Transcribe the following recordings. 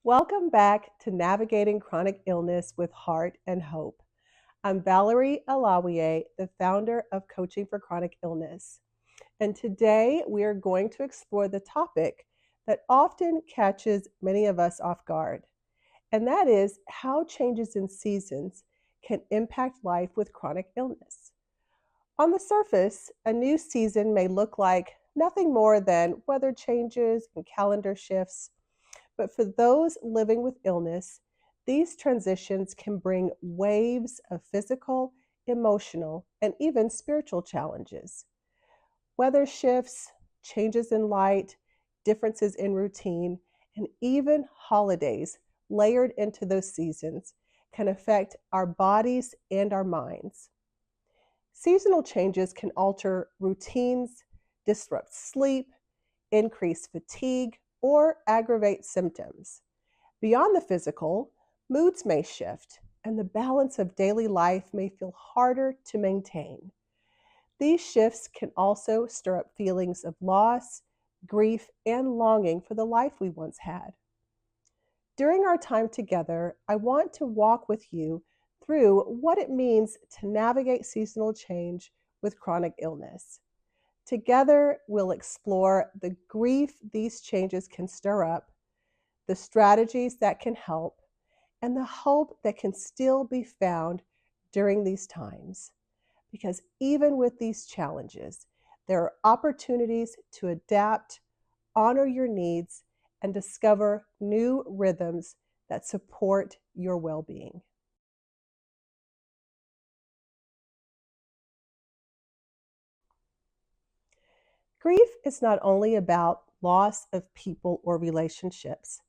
Welcome back to Navigating Chronic Illness with Heart and Hope. I'm Valerie Alawiye, the founder of Coaching for Chronic Illness. And today we are going to explore the topic that often catches many of us off guard. And that is how changes in seasons can impact life with chronic illness. On the surface, a new season may look like nothing more than weather changes and calendar shifts. But for those living with illness, these transitions can bring waves of physical, emotional, and even spiritual challenges. Weather shifts, changes in light, differences in routine, and even holidays layered into those seasons can affect our bodies and our minds. Seasonal changes can alter routines, disrupt sleep, increase fatigue, or aggravate symptoms. Beyond the physical, moods may shift, and the balance of daily life may feel harder to maintain. These shifts can also stir up feelings of loss, grief, and longing for the life we once had. During our time together, I want to walk with you through what it means to navigate seasonal change with chronic illness. Together, we'll explore the grief these changes can stir up, the strategies that can help, and the hope that can still be found during these times. Because even with these challenges, there are opportunities to adapt, honor your needs, and discover new rhythms that support your well-being. Grief is not only about loss of people or relationships,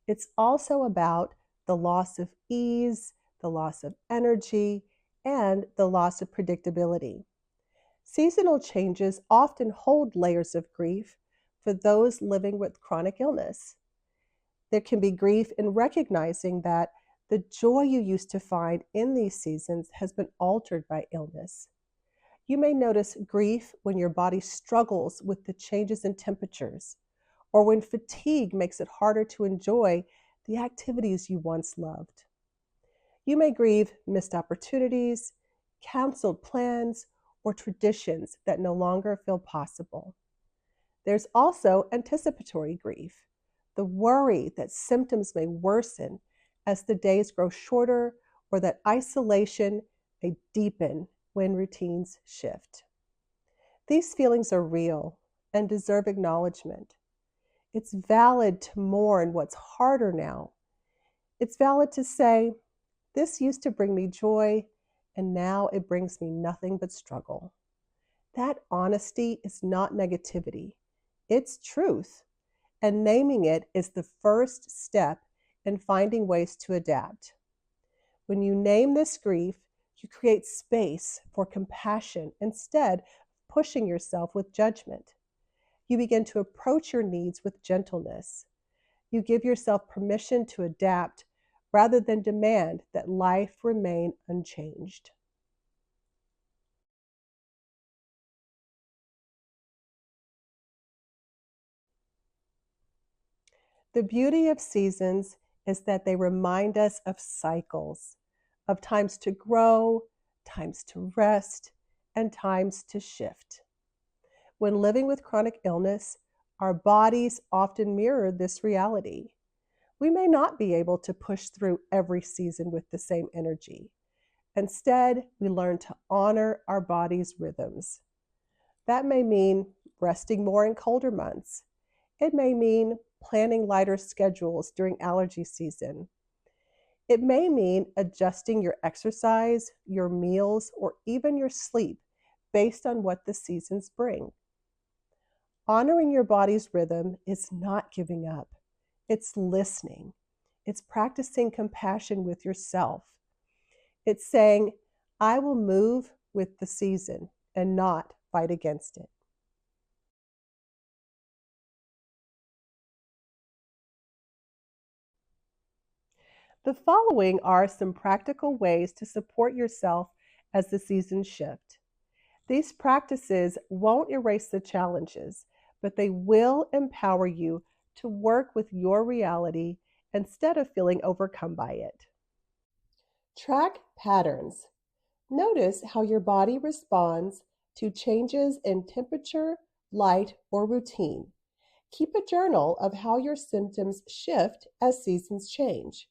it's also about the loss of ease, the loss of energy, and the loss of predictability. Seasonal changes often hold layers of grief for those living with chronic illness. There can be grief in recognizing that the joy you used to find in these seasons has been altered by illness. You may notice grief when your body struggles with the changes in temperatures, or when fatigue makes it harder to enjoy the activities you once loved. You may grieve missed opportunities, canceled plans, or traditions that no longer feel possible. There's also anticipatory grief, the worry that symptoms may worsen as the days grow shorter or that isolation may deepen when routines shift. These feelings are real and deserve acknowledgement. It's valid to mourn what's harder now. It's valid to say, this used to bring me joy, and now it brings me nothing but struggle. That honesty is not negativity. It's truth, and naming it is the first step in finding ways to adapt. When you name this grief, you create space for compassion instead of pushing yourself with judgment. You begin to approach your needs with gentleness. You give yourself permission to adapt rather than demand that life remain unchanged. The beauty of seasons is that they remind us of cycles, of times to grow, times to rest, and times to shift. When living with chronic illness, our bodies often mirror this reality. We may not be able to push through every season with the same energy. Instead, we learn to honor our body's rhythms. That may mean resting more in colder months. It may mean planning lighter schedules during allergy season. It may mean adjusting your exercise, your meals, or even your sleep based on what the seasons bring. Honoring your body's rhythm is not giving up. It's listening. It's practicing compassion with yourself. It's saying, I will move with the season and not fight against it. The following are some practical ways to support yourself as the seasons shift. These practices won't erase the challenges, but they will empower you to work with your reality instead of feeling overcome by it. Track patterns. Notice how your body responds to changes in temperature, light, or routine. Keep a journal of how your symptoms shift as seasons change.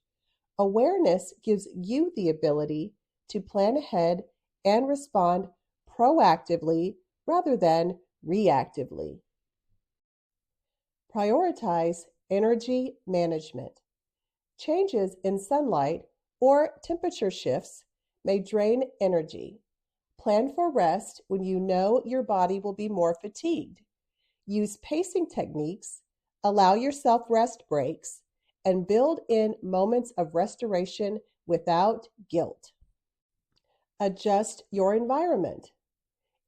Awareness gives you the ability to plan ahead and respond proactively rather than reactively. Prioritize energy management. Changes in sunlight or temperature shifts may drain energy. Plan for rest when you know your body will be more fatigued. Use pacing techniques, allow yourself rest breaks, and build in moments of restoration without guilt. Adjust your environment.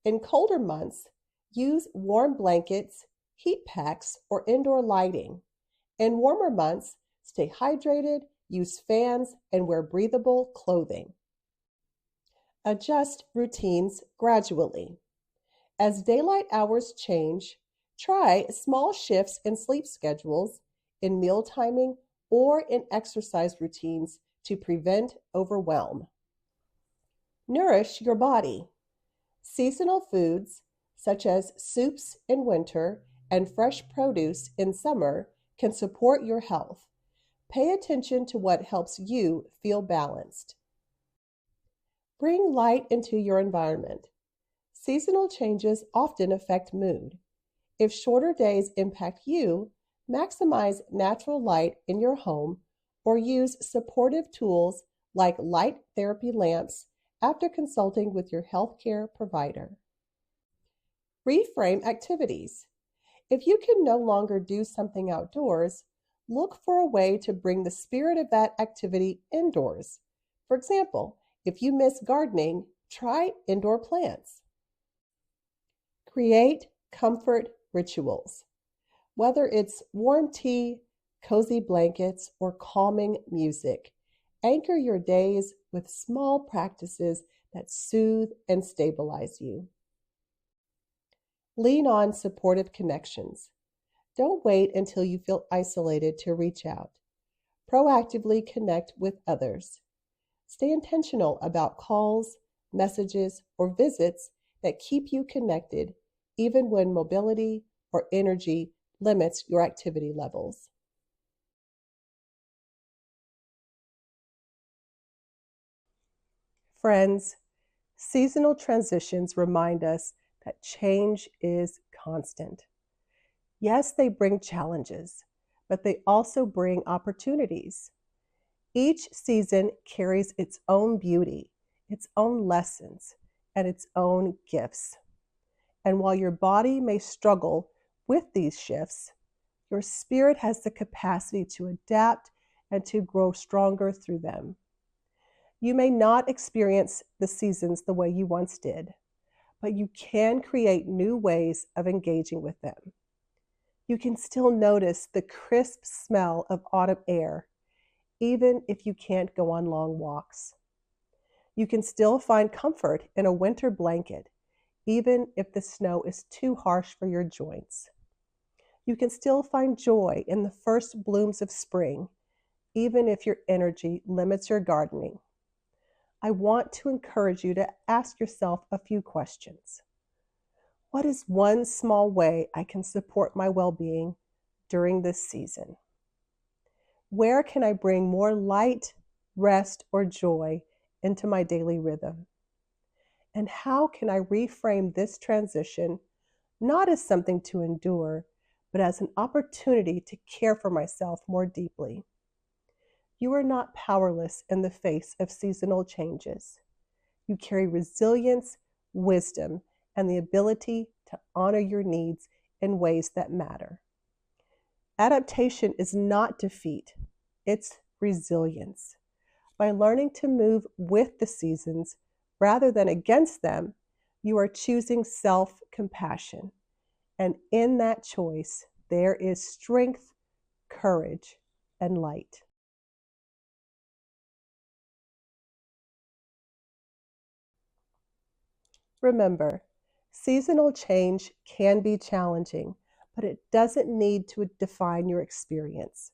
In colder months, use warm blankets, heat packs, or indoor lighting. In warmer months, stay hydrated, use fans, and wear breathable clothing. Adjust routines gradually. As daylight hours change, try small shifts in sleep schedules, in meal timing, or in exercise routines to prevent overwhelm. Nourish your body. Seasonal foods, such as soups in winter and fresh produce in summer, can support your health. Pay attention to what helps you feel balanced. Bring light into your environment. Seasonal changes often affect mood. If shorter days impact you, maximize natural light in your home or use supportive tools like light therapy lamps after consulting with your healthcare provider. Reframe activities. If you can no longer do something outdoors, look for a way to bring the spirit of that activity indoors. For example, if you miss gardening, try indoor plants. Create comfort rituals. Whether it's warm tea, cozy blankets, or calming music, anchor your days with small practices that soothe and stabilize you. Lean on supportive connections. Don't wait until you feel isolated to reach out. Proactively connect with others. Stay intentional about calls, messages, or visits that keep you connected, even when mobility or energy limits your activity levels. Friends, seasonal transitions remind us that change is constant. Yes, they bring challenges, but they also bring opportunities. Each season carries its own beauty, its own lessons, and its own gifts. And while your body may struggle with these shifts, your spirit has the capacity to adapt and to grow stronger through them. You may not experience the seasons the way you once did, but you can create new ways of engaging with them. You can still notice the crisp smell of autumn air, even if you can't go on long walks. You can still find comfort in a winter blanket, even if the snow is too harsh for your joints. You can still find joy in the first blooms of spring, even if your energy limits your gardening. I want to encourage you to ask yourself a few questions. What is one small way I can support my well-being during this season? Where can I bring more light, rest, or joy into my daily rhythm? And how can I reframe this transition not as something to endure, but as an opportunity to care for myself more deeply? You are not powerless in the face of seasonal changes. You carry resilience, wisdom, and the ability to honor your needs in ways that matter. Adaptation is not defeat, it's resilience. By learning to move with the seasons rather than against them, you are choosing self-compassion. And in that choice, there is strength, courage, and light. Remember, seasonal change can be challenging, but it doesn't need to define your experience.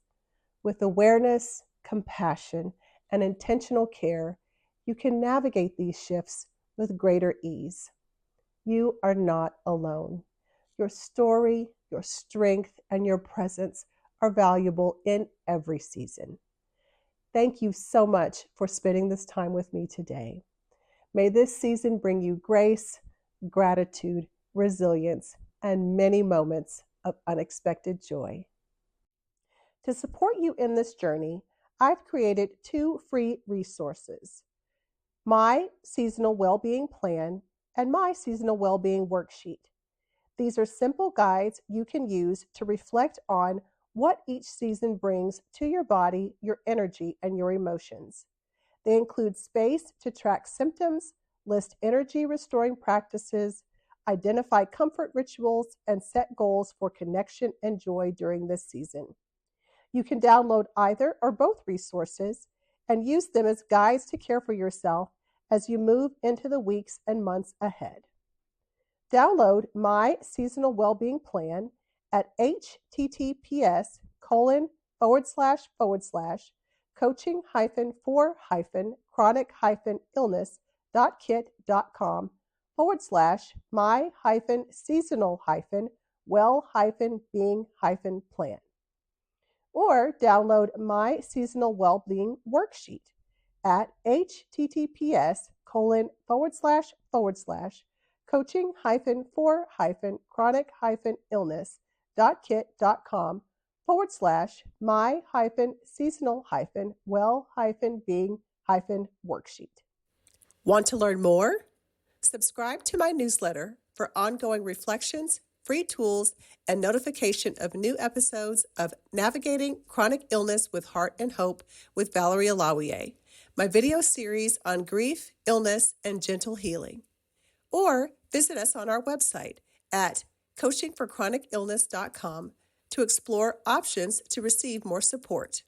With awareness, compassion, and intentional care, you can navigate these shifts with greater ease. You are not alone. Your story, your strength, and your presence are valuable in every season. Thank you so much for spending this time with me today. May this season bring you grace, gratitude, resilience, and many moments of unexpected joy. To support you in this journey, I've created 2 free resources: my Seasonal Wellbeing Plan and my Seasonal Wellbeing Worksheet. These are simple guides you can use to reflect on what each season brings to your body, your energy, and your emotions. They include space to track symptoms, list energy restoring practices, identify comfort rituals, and set goals for connection and joy during this season. You can download either or both resources and use them as guides to care for yourself as you move into the weeks and months ahead. Download my Seasonal Wellbeing Plan at https://coaching-for-chronic-illness.kit.com/my-seasonal-well-being-plan. Or download my Seasonal Wellbeing Worksheet at https://coaching-for-chronic-illness.kit.com/my-seasonal-well-being-worksheet. Want to learn more? Subscribe to my newsletter for ongoing reflections, free tools, and notification of new episodes of Navigating Chronic Illness with Heart and Hope with Valerie Alawiye, my video series on grief, illness, and gentle healing. Or visit us on our website at coachingforchronicillness.com to explore options to receive more support.